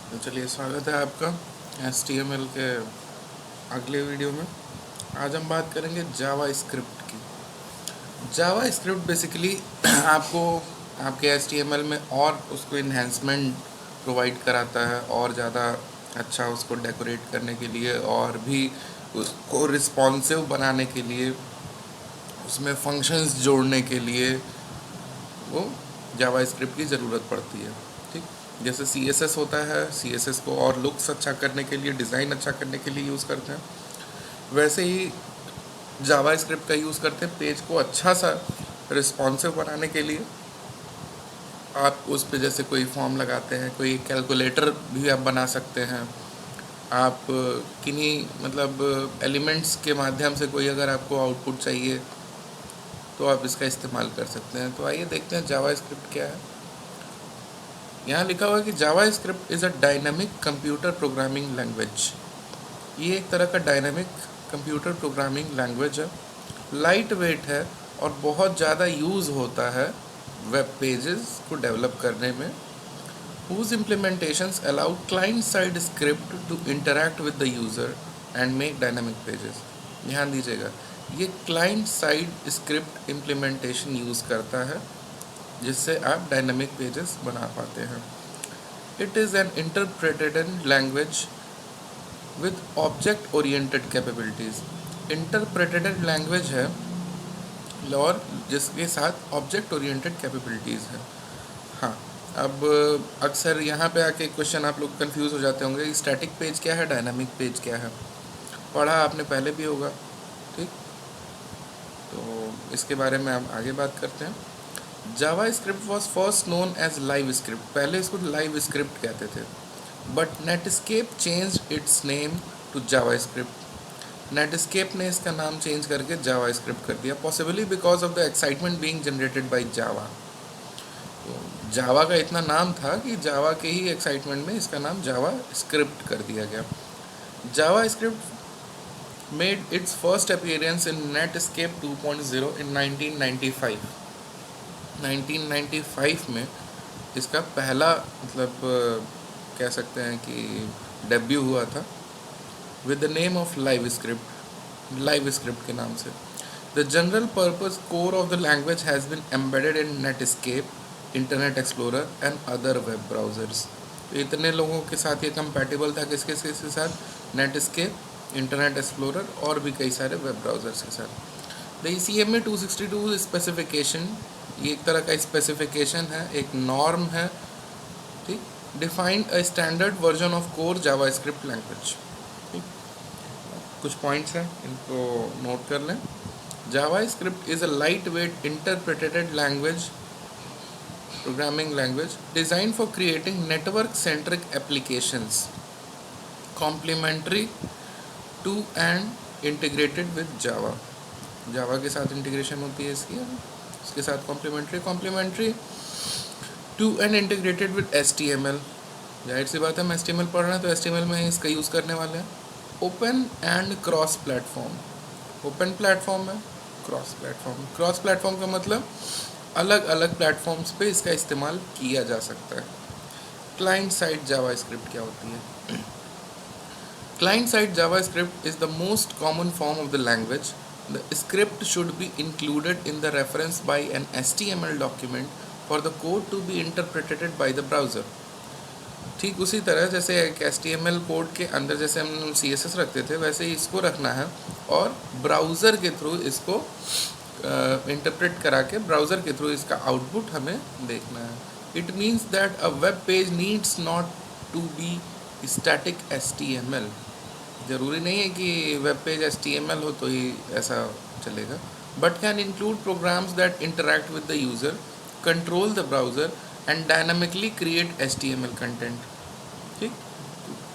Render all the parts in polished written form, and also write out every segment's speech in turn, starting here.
तो चलिए, स्वागत है आपका HTML के अगले वीडियो में। आज हम बात करेंगे जावा स्क्रिप्ट की। जावा स्क्रिप्ट बेसिकली आपको आपके HTML में और उसको इन्हेंसमेंट प्रोवाइड कराता है, और ज़्यादा अच्छा उसको डेकोरेट करने के लिए, और भी उसको रिस्पॉन्सिव बनाने के लिए, उसमें फंक्शंस जोड़ने के लिए वो जावा स्क्रिप्ट की ज़रूरत पड़ती है। ठीक, जैसे CSS होता है, CSS को और लुक्स अच्छा करने के लिए, डिज़ाइन अच्छा करने के लिए यूज़ करते हैं, वैसे ही जावा स्क्रिप्ट का यूज़ करते हैं पेज को अच्छा सा रिस्पॉन्सिव बनाने के लिए। आप उस पे जैसे कोई फॉर्म लगाते हैं, कोई कैलकुलेटर भी आप बना सकते हैं। आप किन्हीं मतलब एलिमेंट्स के माध्यम से कोई अगर आपको आउटपुट चाहिए तो आप इसका इस्तेमाल कर सकते हैं। तो आइए देखते हैं जावा स्क्रिप्ट क्या है। यहाँ लिखा हुआ है कि JavaScript is a dynamic computer programming language. ये एक तरह का डायनामिक कंप्यूटर प्रोग्रामिंग लैंग्वेज है, लाइट वेट है और बहुत ज़्यादा यूज़ होता है वेब पेजेस को डेवलप करने में। whose implementations allow client-side script to interact with the user and make dynamic pages। ध्यान दीजिएगा, ये client side script implementation use करता है जिससे आप डायनामिक पेजेस बना पाते हैं। It is an interpreted language with object oriented capabilities. Interpreted language है और जिसके साथ ऑब्जेक्ट ओरिएंटेड कैपेबिलिटीज़ है। हाँ, अब अक्सर यहाँ पे आके क्वेश्चन आप लोग कंफ्यूज हो जाते होंगे, स्टैटिक पेज क्या है, डायनामिक पेज क्या है। पढ़ा आपने पहले भी होगा। ठीक, तो इसके बारे में हम आगे बात करते हैं। JavaScript was first known as LiveScript. पहले इसको लाइव स्क्रिप्ट कहते थे, but Netscape change its name to JavaScript. Netscape ने इसका नाम चेंज करके जावा स्क्रिप्ट कर दिया, possibly because of the excitement being generated by Java. तो जावा का इतना नाम था कि जावा के ही एक्साइटमेंट में इसका नाम जावा स्क्रिप्ट कर दिया गया। JavaScript made its first appearance in Netscape 2.0 in 1995। 1995 में इसका पहला मतलब कह सकते हैं कि डेब्यू हुआ था with the name of live script, live script के नाम से। The general purpose core of the language has been embedded in Netscape, internet explorer and other web browsers. तो इतने लोगों के साथ ये कंपैटिबल था किसके साथ, नेटस्केप, इंटरनेट एक्सप्लोरर और भी कई सारे वेब ब्राउज़र्स के साथ। द ECMA 262 स्पेसिफिकेशन, ये एक तरह का स्पेसिफिकेशन है, एक नॉर्म है। ठीक, defined a standard version of core JavaScript language. ठीक, कुछ पॉइंट्स हैं, इनको नोट कर लें। JavaScript is a light weight interpreted language, programming language designed for creating network-centric applications, complementary to and integrated with Java। Java के साथ integration होती है इसके साथ complementary to and integrated with HTML। जाहिर सी बात है, हम HTML पढ़ रहे हैं तो HTML में इसका यूज़ करने वाले हैं। Open and cross platform. Open platform है, क्रॉस प्लेटफॉर्म का मतलब अलग अलग प्लेटफॉर्म्स पे इसका इस्तेमाल किया जा सकता है। क्लाइंट साइड जावा स्क्रिप्ट क्या होती है? Client side JavaScript is the most common form of the language. The script should be included in the reference by an HTML document for the code to be interpreted by the browser. ठीक उसी तरह जैसे एक HTML code के अंदर जैसे हम CSS रखते थे, वैसे ही इसको रखना है और ब्राउज़र के थ्रू इसको इंटरप्रेट करा के ब्राउज़र के थ्रू इसका आउटपुट हमें देखना है। It means that a web page needs not to be static HTML। ज़रूरी नहीं है कि वेब पेज HTML हो तो ही ऐसा चलेगा, but can include programmes that interact with the user, control the browser and dynamically create HTML content. ठीक,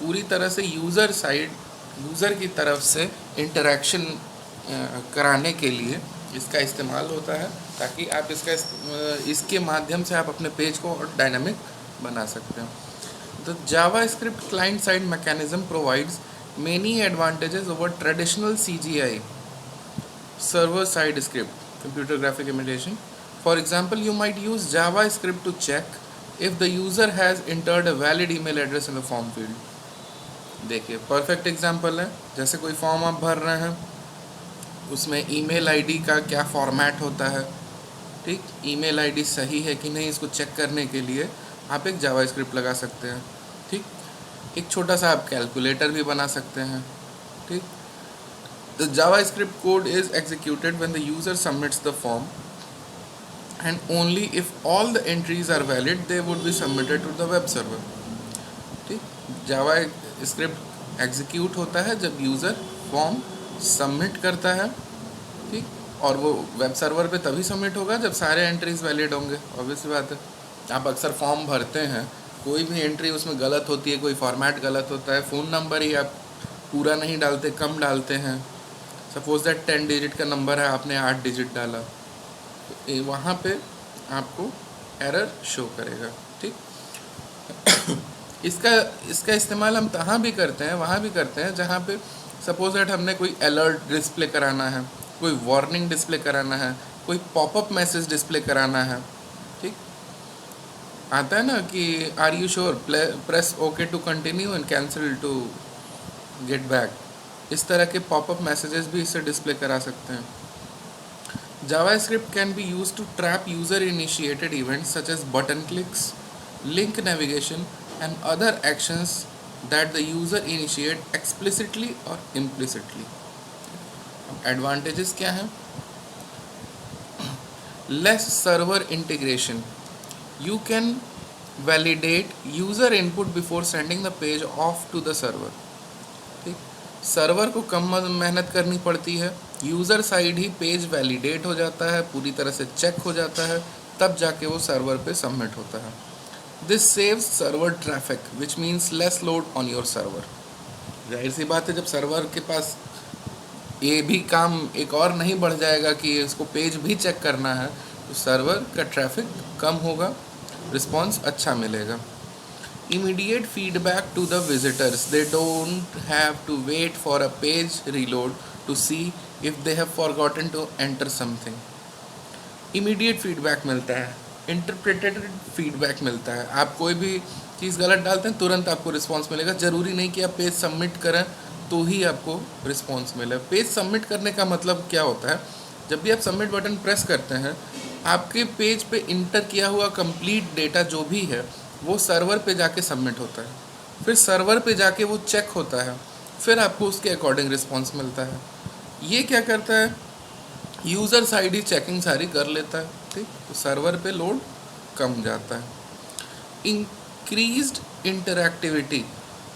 पूरी तरह से यूज़र की तरफ से इंटरेक्शन कराने के लिए इसका इस्तेमाल होता है, ताकि आप इसके माध्यम से आप अपने पेज को और डायनामिक बना सकते हैं। The Java script client side mechanism provides many advantages over traditional CGI, server side script, computer graphic imitation। For example, you might use JavaScript to check if the user has entered a valid email address in the form field. देखिए perfect example है, जैसे कोई form आप भर रहे हैं, उसमें email ID का क्या फॉर्मेट होता है, ठीक, ईमेल आईडी सही है कि नहीं, इसको चेक करने के लिए आप एक जावास्क्रिप्ट लगा सकते हैं। ठीक, एक छोटा सा आप कैलकुलेटर भी बना सकते हैं। ठीक, the JavaScript code is executed when the user submits the form and only if all the entries are valid they would be submitted to the web server. ठीक, जावास्क्रिप्ट एग्जीक्यूट होता है जब यूज़र फॉर्म सबमिट करता है। ठीक, और वो web server पे तभी सबमिट होगा जब सारे एंट्रीज वैलिड होंगे। ऑब्वियस बात है, आप अक्सर फॉर्म भरते हैं, कोई भी एंट्री उसमें गलत होती है, कोई फॉर्मेट गलत होता है, फ़ोन नंबर ही आप पूरा नहीं डालते, कम डालते हैं। सपोज दैट 10 डिजिट का नंबर है, आपने 8 डिजिट डाला, तो वहाँ पे आपको एरर शो करेगा। ठीक, इसका इस्तेमाल हम तहाँ भी करते हैं, वहाँ भी करते हैं जहाँ पे सपोज दैट हमने कोई अलर्ट डिस्प्ले कराना है, कोई वार्निंग डिस्प्ले कराना है, कोई पॉपअप मैसेज डिस्प्ले कराना है। ठीक, आता है ना कि are you sure, press okay to continue and cancel to get back. इस तरह के पॉपअप मैसेजेस भी इससे डिस्प्ले करा सकते हैं। JavaScript can be used to trap user initiated events such as button clicks, link navigation and other actions that the user initiate explicitly और implicitly. Advantages क्या हैं? Less server integration, you can validate user input before sending the page off to the server। ठीक, server को कम मेहनत करनी पड़ती है, user side ही page validate हो जाता है, पूरी तरह से चेक हो जाता है, तब जाके वो सर्वर पे सबमिट होता है। This saves server traffic which means less load on your server. जाहिर सी बात है, जब सर्वर के पास ये भी काम एक और नहीं बढ़ जाएगा कि इसको पेज भी चेक करना है, तो सर्वर का ट्रैफिक कम होगा, रिस्पॉन्स अच्छा मिलेगा। Immediate feedback to the visitors, they don't have to wait for a page reload to see if they have forgotten to enter something. Immediate feedback मिलता है, इंटरप्रेटेड फीडबैक मिलता है। आप कोई भी चीज़ गलत डालते हैं, तुरंत आपको रिस्पॉन्स मिलेगा। ज़रूरी नहीं कि आप पेज सबमिट करें तो ही आपको रिस्पॉन्स मिले। पेज सबमिट करने का मतलब क्या होता है? जब भी आप सबमिट बटन प्रेस करते हैं, आपके पेज पे इंटर किया हुआ कंप्लीट डेटा जो भी है वो सर्वर पे जाके सबमिट होता है, फिर सर्वर पे जाके वो चेक होता है, फिर आपको उसके अकॉर्डिंग रिस्पॉन्स मिलता है। ये क्या करता है? यूज़र साइड ही चेकिंग सारी कर लेता है। ठीक, तो सर्वर पे लोड कम जाता है। इंक्रीज्ड इंटरैक्टिविटी,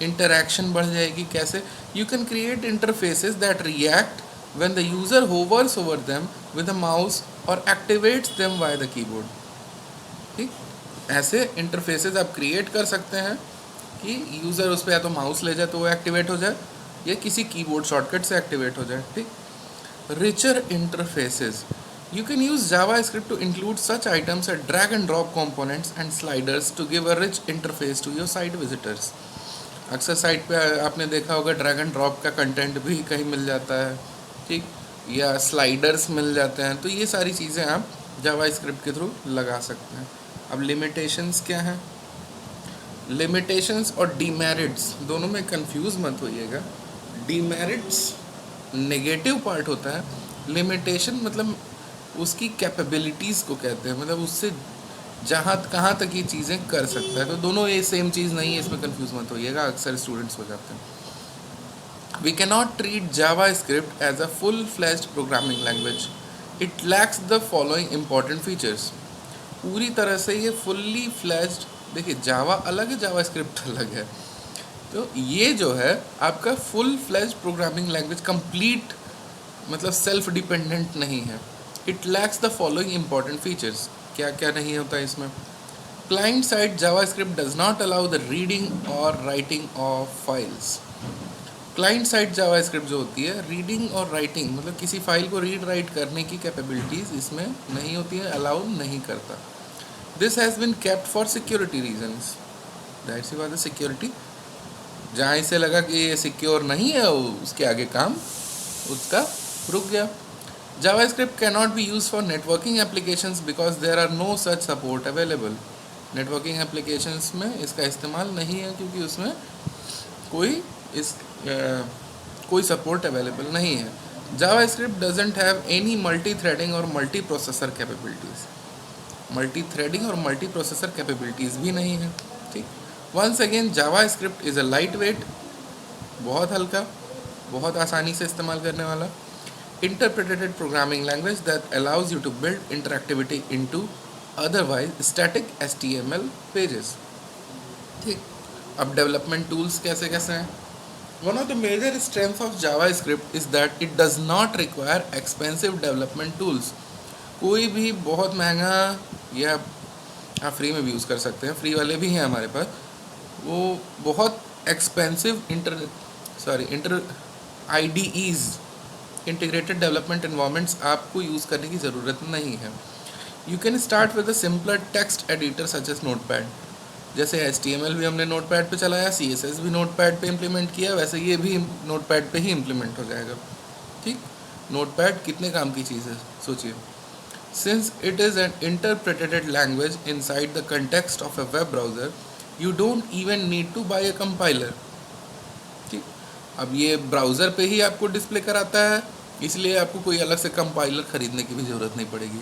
इंटरैक्शन बढ़ जाएगी। कैसे? You can create interfaces that react when the user hovers over them with a mouse or activates them via the keyboard। ठीक, ऐसे इंटरफेसेस आप क्रिएट कर सकते हैं कि यूज़र उस पर या तो माउस ले जाए तो वो एक्टिवेट हो जाए, या किसी कीबोर्ड शॉर्टकट से एक्टिवेट हो जाए। ठीक, richer interfaces, you can use JavaScript to include such items as drag and drop components and sliders to give a rich interface to your site visitors। अक्सर साइट पे आपने देखा होगा ड्रैग एंड ड्रॉप का content भी कहीं मिल जाता है, ठीक, या स्लाइडर्स मिल जाते हैं। तो ये सारी चीज़ें आप जावास्क्रिप्ट के थ्रू लगा सकते हैं। अब लिमिटेशंस क्या हैं? लिमिटेशंस और डीमेरिट्स दोनों में कंफ्यूज मत होइएगा। डीमेरिट्स नेगेटिव पार्ट होता है, लिमिटेशन मतलब उसकी कैपेबिलिटीज़ को कहते हैं, मतलब उससे कहाँ तक ये चीज़ें कर सकता है। तो दोनों ये सेम चीज़ नहीं है, इसमें कंफ्यूज मत होइएगा, अक्सर स्टूडेंट्स हो जाते हैं। We cannot treat JavaScript as a full flashed programming language, it lacks the following important features. पूरी तरह से ये फुल्ली फ्लैश्ड, देखिए जावा अलग है, जावास्क्रिप्ट अलग है, तो ये जो है आपका full flashed programming language, complete मतलब सेल्फ डिपेंडेंट नहीं है। It lacks the following important features. क्या क्या नहीं होता इसमें? Client side JavaScript does not allow the reading और writing of files. Client side JavaScript जो होती है, रीडिंग और राइटिंग मतलब किसी फाइल को रीड राइट करने की कैपेबिलिटीज़ इसमें नहीं होती है, अलाउ नहीं करता। This has been kept for security reasons. जाहिर सी बात है, सिक्योरिटी जहाँ इसे लगा कि ये सिक्योर नहीं है, उसके आगे काम उसका रुक गया। JavaScript cannot be used for networking applications because there are no such support available। Networking applications में इसका इस्तेमाल नहीं है क्योंकि उसमें कोई कोई सपोर्ट अवेलेबल नहीं है। JavaScript doesn't have any multi threading और multi processor capabilities, multi threading और मल्टी प्रोसेसर कैपेबिलिटीज़ भी नहीं है। ठीक, once again JavaScript is a light वेट, बहुत हल्का, बहुत आसानी से इस्तेमाल करने वाला interpreted programming language that allows you to build interactivity into otherwise static HTML pages। ठीक, अब डेवलपमेंट टूल्स कैसे कैसे हैं। One of the major strength of JavaScript is that it does not require expensive development tools. कोई भी बहुत महंगा या आप फ्री में भी यूज़ कर सकते हैं, फ्री वाले भी हैं हमारे पास, वो बहुत expensive inter IDEs integrated development environments आपको यूज़ करने की ज़रूरत नहीं है। You can start with a simpler text editor such as notepad. जैसे HTML भी हमने नोटपैड पे चलाया, CSS भी नोटपैड पे इम्प्लीमेंट किया, वैसे ये भी नोटपैड पे ही इम्प्लीमेंट हो जाएगा। ठीक, नोटपैड कितने काम की चीज़ है सोचिए। Since it is an interpreted language inside the context of a web browser, you don't even need to buy a compiler. ठीक, अब ये ब्राउज़र पे ही आपको डिस्प्ले कराता है, इसलिए आपको कोई अलग से कंपाइलर ख़रीदने की भी ज़रूरत नहीं पड़ेगी।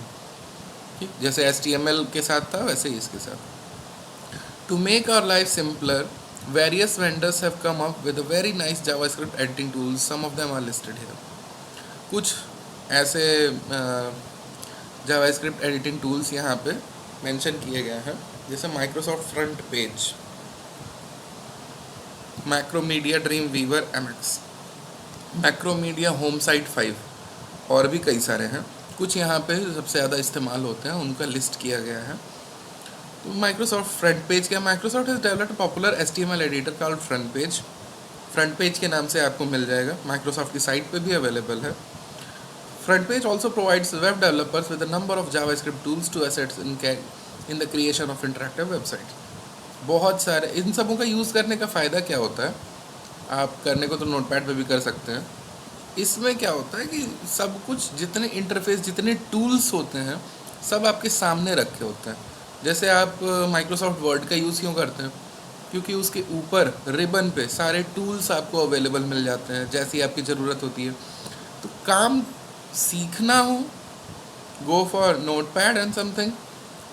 ठीक, जैसे HTML के साथ था वैसे ही इसके साथ। To make our life simpler, various vendors have come up with a very nice JavaScript editing tools, some of them are listed here. कुछ ऐसे जावास्क्रिप्ट एडिटिंग टूल्स यहाँ पे मेंशन किए गए हैं, जैसे Microsoft FrontPage, Macromedia Dreamweaver MX, Macromedia HomeSite 5 और भी कई सारे हैं। कुछ यहाँ पे सबसे ज़्यादा इस्तेमाल होते हैं उनका लिस्ट किया गया है। तो माइक्रोसॉफ्ट फ्रंट पेज क्या, Microsoft has developed popular HTML editor called front page. Front page के नाम से आपको मिल जाएगा, माइक्रोसॉफ्ट की साइट पे भी अवेलेबल है। FrontPage also provides web developers with a number of JavaScript tools to assist in the creation of interactive website. बहुत सारे इन सबों का यूज़ करने का फ़ायदा क्या होता है, आप करने को तो नोटपैड पे भी कर सकते हैं। इसमें क्या होता है कि सब कुछ, जितने इंटरफेस, जितने टूल्स होते हैं, सब आपके सामने रखे होते हैं। जैसे आप माइक्रोसॉफ्ट वर्ड का यूज़ क्यों करते हैं, क्योंकि उसके ऊपर रिबन पे सारे टूल्स आपको अवेलेबल मिल जाते हैं जैसी आपकी ज़रूरत होती है। तो काम सीखना हो, go for notepad and something,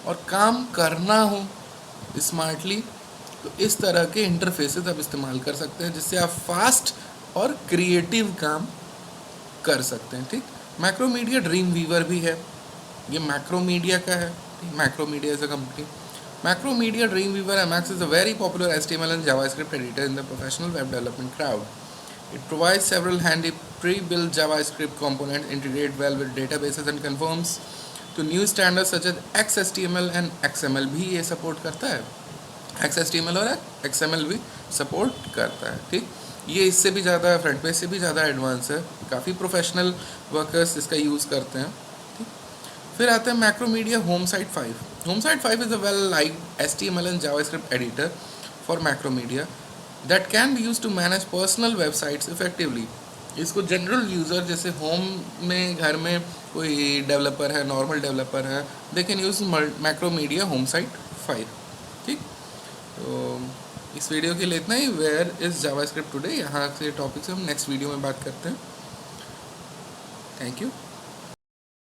और काम करना हो स्मार्टली, तो इस तरह के इंटरफेसेस आप इस्तेमाल कर सकते हैं जिससे आप फास्ट और क्रिएटिव काम कर सकते हैं। ठीक, मैक्रोमीडिया ड्रीम वीवर भी है, ये मैक्रोमीडिया का है। Macromedia is a company. Macromedia Dreamweaver MX is a very popular HTML and JavaScript editor in the professional web development crowd. It provides several handy pre-built JavaScript components, integrate well with databases and conforms to new standards such as XHTML and XML भी ये support करता है। XHTML और XML भी support करता है। ठीक, ये इससे भी ज़्यादा, फ्रंट पेज से भी ज़्यादा एडवांस है, काफ़ी प्रोफेशनल वर्कर्स इसका यूज़ करते हैं। ठीक, फिर आता है Macromedia HomeSite 5। Home site 5 is a well like HTML and JavaScript editor for Macromedia that can be used to manage personal websites effectively. इसको जनरल यूज़र, जैसे होम में घर में कोई डेवलपर है, नॉर्मल डेवलपर है, they can use Macromedia HomeSite 5। ठीक, तो इस वीडियो के लिए इतना ही। वेयर इज़ जावास्क्रिप्ट टुडे, यहाँ से टॉपिक से हम नेक्स्ट वीडियो में बात करते हैं। Thank you.